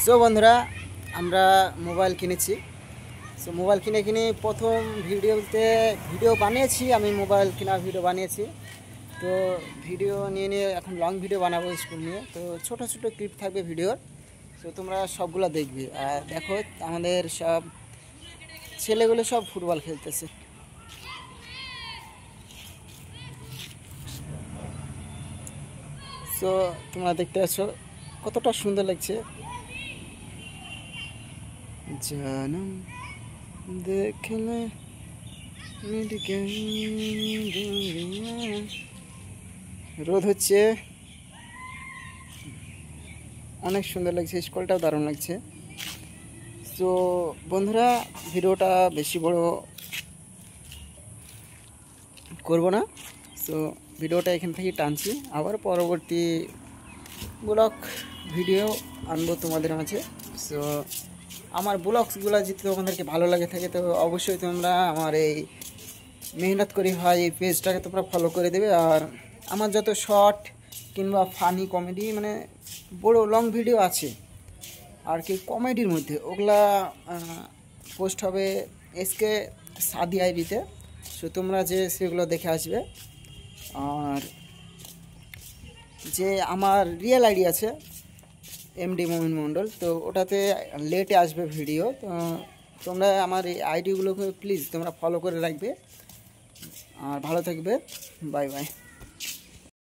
So বন্ধুরা, আমরা mobile কিনেছি। সো মোবাইল কিনে প্রথম ভিডিও বানিয়েছি। আমি মোবাইল কেনার ভিডিও বানিয়েছি। তো ভিডিও নিয়ে এখন লং ভিডিও বানাবো স্কুল নিয়ে। তো ছোট ছোট ক্লিপ থাকবে ভিডিওর। তো তোমরা সবগুলো দেখবে। আর দেখো, আমাদের সব ছেলেগুলো সব ফুটবল খেলতেছে। সো তোমরা দেখতে পাচ্ছ কতটা সুন্দর লাগছে। জানম দেখলে রোদ হচ্ছে, অনেক সুন্দর লাগছে। স্কুলটাও দারুণ লাগছে। তো বন্ধুরা, ভিডিওটা বেশি বড় করব না। সো ভিডিওটা এখান থেকে টানছি, আবার পরবর্তী ব্লগ ভিডিও আনবো তোমাদের মাঝে। সো আমার ব্লগসগুলো যদি তোমাদেরকে ভালো লাগে থাকে, তো অবশ্যই তোমরা আমার এই মেহনত করি হয় এই পেজটাকে তোমরা ফলো করে দেবে। আর আমার যত শর্ট কিংবা ফানি কমেডি, মানে বড় লং ভিডিও আছে আর কি কমেডির মধ্যে, ওগুলা পোস্ট হবে এসকে সাদি আইডিতে। সো তোমরা সেগুলো দেখে আসবে। আর যে আমার রিয়েল আইডি আছে এমডি মোমিন মণ্ডল, তো ওটাতে লেটে আসবে ভিডিও। তো তোমরা আমার এই আইডিগুলোকে প্লিজ তোমরা ফলো করে রাখবে। আর ভালো থাকবে। Bye bye.